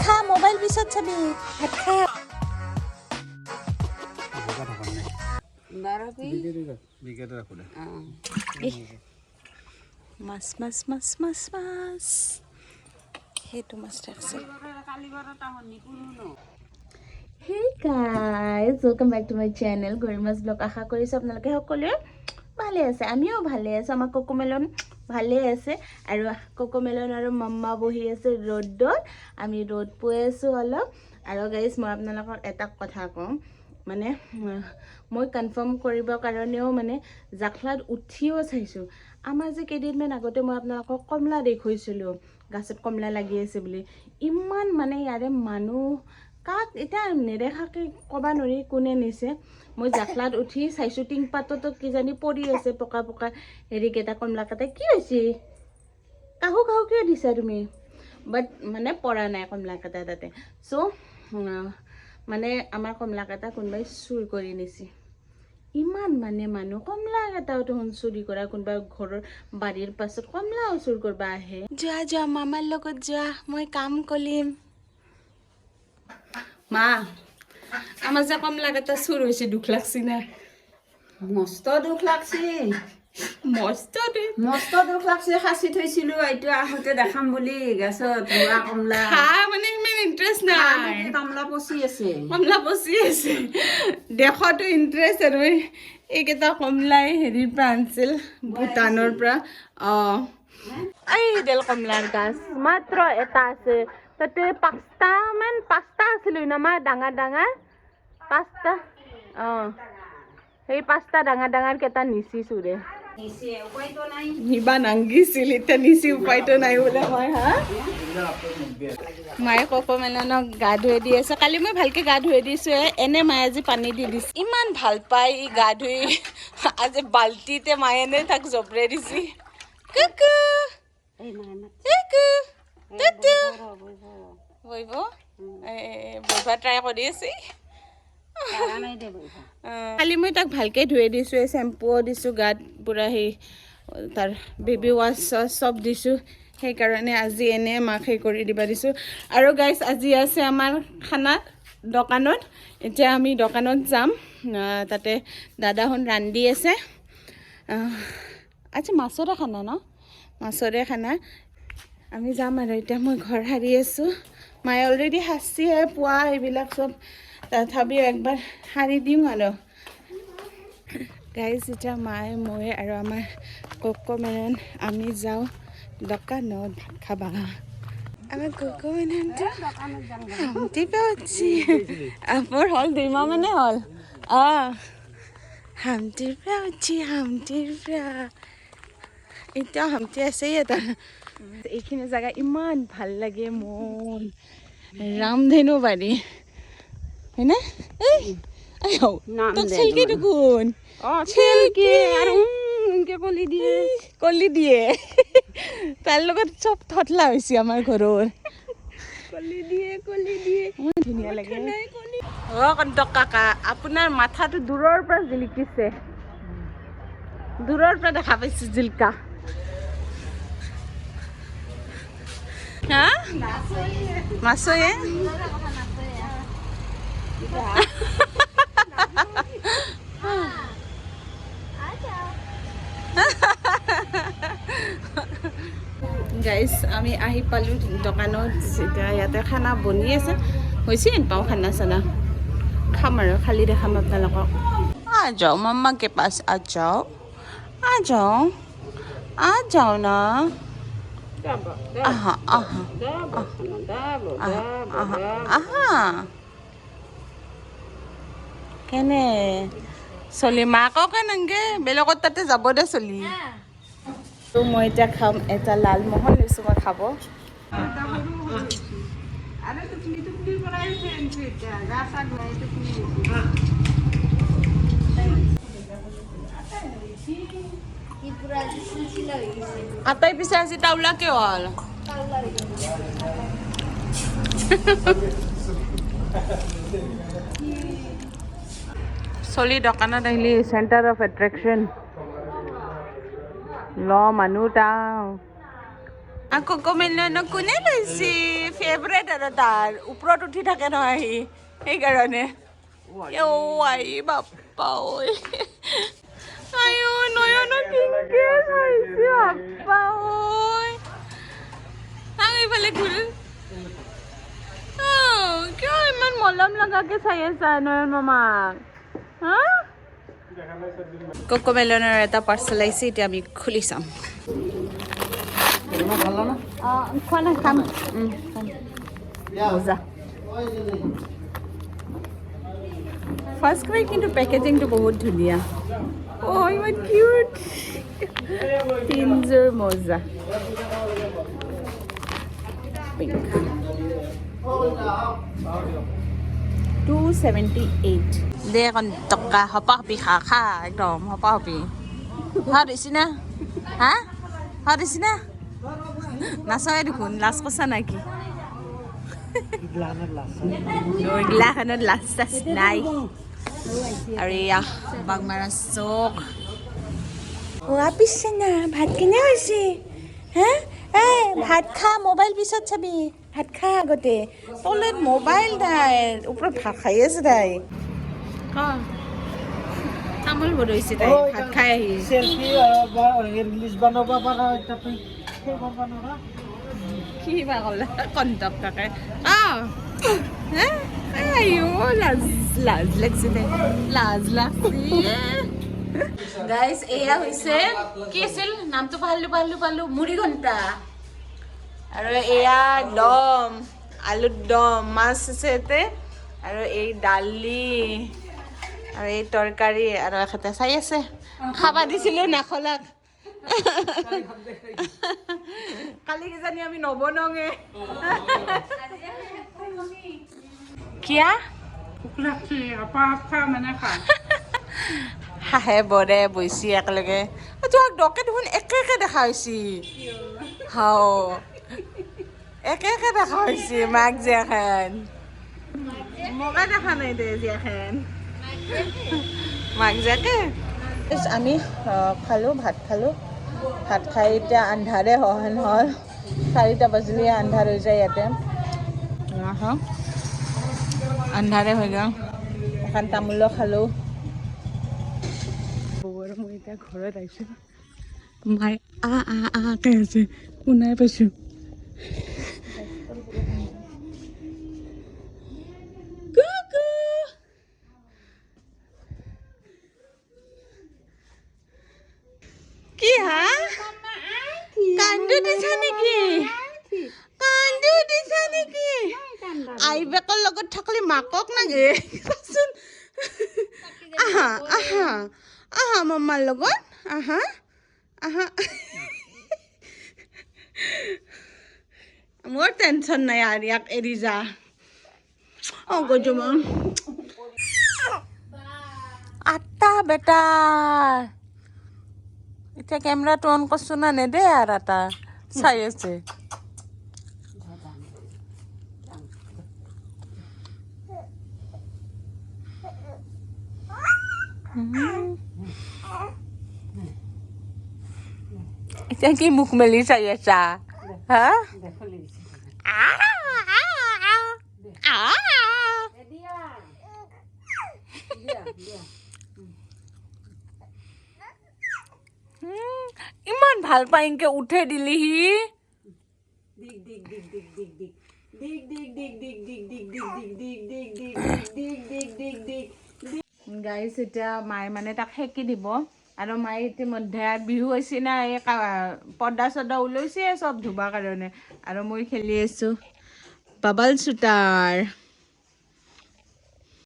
খা মোবাইল পিছত চাবি ভাত খা মাছ মাছ মাছ মাছ মাছ সেইটো মাছ ৰাখছে Hey guys, welcome back to my channel Gorima's Vlog. আশা কৰিছো আপোনালোকে সকলোৱে ভালে আছে আমিও ভালে আছো আমাৰ কোকোমেলন ভালে আছে আৰু কোকোমেলন আৰু মাম্মা বহি আছে ৰ'দত আমি ৰ'দ পৈ আছো অলপ আৰু গাইস মই আপোনালোকক এটা কথা কম মানে মই কনফাৰ্ম কৰিব কাৰণেও মানে জাখলাত উঠিও চাইছো আমাৰ যে কেইদিনমান আগতে মই আপোনালোকক কমলা দেখুৱাইছিলো গাছত কমলা লাগি আছে বুলি ইমান মানে ইয়াৰে মানুহ কাক এটা নেদেখাকে কবা নৰি কোনে নিছে মই জাখলাত উঠি চাইছো টিং পাতত কি জানি পৰি আছে পকা পকা হেৰি কেটা কমলা কাটে কি হৈছে কাহু কাহু কিয় দিছা তুমি বাট মানে পৰা নাই কমলা কাটা তাতে সো মানে আমাৰ কমলা কাটা কোনবাই চুৰ কৰি নিছে ইমান মানে মানুহ কমলা কাটাও তো চুৰি কৰা কোনবা ঘৰৰ বাৰীৰ পাছত কমলা চুৰ কৰবা আহে যোৱা যোৱা মামাৰ লগত যোৱা মই কাম কৰিম মা আমার যা কমলা কাটা চুর হয়েছে দুঃখ লাগছে না মস্ত দুখ লাগছে মস্ত দুখ লাগছে খাচি থৈছিলো এইটো আহোঁতে দেখাম বুলি গাছত বুঢ়া কমলা খা মানে ইমান ইন্টারেস্ট নাই কমলা পচি আছে দেখতো ইন্টারেস্ট আৰু এইকেইটা কমলাই হেৰিৰ পৰা আনিছিল ভূটানৰ পৰা এইডাল কমলাৰ গাছ মাত্ৰ এটা আছে তাতে পাঁচটা আছিল না ডাঙৰ ডাঙৰ পাঁচটা সেই পাঁচটা ডাঙৰ কেইটা নিচিছো ৰে নিবা নাংগিছিল এতিয়া নিচি উপায়তো নাই বোলে মই হা মায়ে কোকোমেলনক গা ধুই দি আছে কালি মই ভালকে গা ধুই দিছো এনে মায়ে আজি পানী দি দিছে ইমান ভাল পাই ই গা ধুই আজি বাল্টিতে মায়ে নে তাক জবৰে দিছি কুকু কুকু তুতু বইব বইবা ট্ৰাই কৰি আছে কালি মই তাক ভালকে ধুই দিছো চেম্পুও দিছো গাত পুৰা সেই তাৰ বেবি ৱাছ চব দিছো সেইকাৰণে আজি এনে মাক সেই কৰি দিবা দিছো আৰু গাইজ আজি আছে আমাৰ খানা দোকানত এতিয়া আমি দোকানত যাম তাতে দাদাহন ৰান্ধি আছে আজি মাছৰে খানা ন মাছৰে খানা আমি যাম আৰু এতিয়া মই ঘৰ সাৰি আছো মায়ে অলৰেডি সাঁচিয়ে পোৱা এইবিলাক চব তথাপিও একবাৰ সাৰি দিওঁ আৰু গাইজ এতিয়া মায়ে মই আৰু আমাৰ কোকোমেলন আমি যাওঁ দোকানত ভাত খাবা আমাৰ কোকোমেলনটো হামটি পাচ্ছি মোৰ হ'ল 2 মাহ মানে হ'ল হামটিৰ পৰা উঠি হামটিৰ পৰা এতিয়া হামটি আছেই এটা এইখিনি জায়গা ইমান ভাল লাগে মন ৰামধেনু বাৰী হয়নে চেলকি দেখোন চেলকি আৰু কলি দিয়ে তাৰ লগত চব থতলা হৈছে আমাৰ ঘৰৰ কলি দিয়ে ধুনীয়া লাগে কণ্টক কাকা আপোনাৰ মাথাটো দূৰৰ পৰা জিলিকিছে দূৰৰ পৰা দেখা পাইছো জিলকা হা মাছয়ে গাইজ আমি আহি পালোঁ দোকানত এতিয়া ইয়াতে খানা বনি আছে হৈছে পাওঁ খানা চানা খাম আৰু খালি দেখাম আপোনালোকক যাওঁ মাম্মা কে পাছ যাওঁ না কেনে চলি মাকক এনেকে বেলেগত তাতে যাব দে চলি মই এতিয়া খাম এটা লালমোহন লৈছোঁ মই খাব আটাই পিছে আজি টাউলা কিয় হ'ল চলি দোকানত আহিলি চেণ্টাৰ অফ এট্ৰেকশ্যন ল মানুহ তাও আকৌ কমেণ্ট কোনে লৈছে ফেভৰেট আৰু তাৰ ওপৰত উঠি থাকে নহয় সি সেইকাৰণে আই বাপ্পা ঐ আইও নয়ন কিনকে চাইছে বাপ্পা ঐ তাক এইফালে ঘূৰ কিয় ইমান মলম লগাকে চাই আছা নয়ন মামাক হা কোকোমেলনৰ এটা পাৰ্চেল আহিছে এতিয়া আমি খুলি চাম খোৱা নাই খাম মজা ফাৰ্ষ্ট ক্ৰাই কিন্তু পেকেজিংটো বহুত ধুনীয়া ইমান কিউট তিনযোৰ মজা পিংক 278 দে এখন টকা হপা হপি খা একদম হপা হপি হা দিছি না হা হা দিছি না নাচাই দেখোন লাজ কছা নাকি গিলাখনত লাজ চাজ নাই আৰু এয়া বাগমাৰা চক পিছে না ভাত কেনে হৈছে হা ভাত খা মোবাইল পিছত চাবি ভাত খা আগতে তলত মোবাইল তাইৰ ওপৰত ভাত খাই আছে তাই তামোল বদৈছে তাই ভাত খাই আহি কি বা ক'লা কণ্টক তাকে লাজ লাগছে দে লাজ লাগছে গাইজ এয়া হৈছে কি আছিল নামটো পাহৰিলো মুড়ি ঘণ্টা আৰু এয়া দম আলুৰ দম মাছ আছে ইয়াতে আৰু এই দালি আৰু এই তৰকাৰী আৰু এখেতে চাই আছে খাবা দিছিলোঁ নাখলাক কালি কিজানি আমি নবনঙে কিয়া হাঁহে বৰে বৈছি একেলগে তোমাক দকে দেখোন একে দেখা হৈছি হাও একে দেখা হৈছি মাক জীয়াখেন মকা দেখা নাই দে জীয়াখেন মাক জীয়াকে আমি ভাত খালোঁ ভাত খাই এতিয়া আন্ধাৰে হন হ'ল 4টা বাজিলে আন্ধাৰ হৈ যায় ইয়াতে আন্ধাৰে হৈ গ'ল এখন তামোলো খালোঁ মই এতিয়া ঘৰত আহিছোঁ মায়ে কে আছে শুনাই পাইছোঁ কি হা কান্দু দিছা নেকি আইবেকৰ লগত থাকিলে মাকক নাগে আহা মামাৰ লগত আহা মোৰ টেনশ্যন নাই আৰু ইয়াক এৰি যা গৈছো মই 8টা বেটা এতিয়া কেমেৰাটো অন কৰছো না নেদে আৰু এটা চাই আছে এতিয়া কি মুখ মেলি চাই আছা হা ইমান ভাল পাই ইনকে উঠে দিলিহি গাইছ এতিয়া মায়ে মানে তাক সেকি দিব আৰু মায়ে ইতিমধ্যে বিহু হৈছে না এই পৰ্দা চৰ্দা ওলাইছে চব ধুবৰ কাৰণে আৰু মই খেলি আছোঁ বাবল শ্বুটাৰ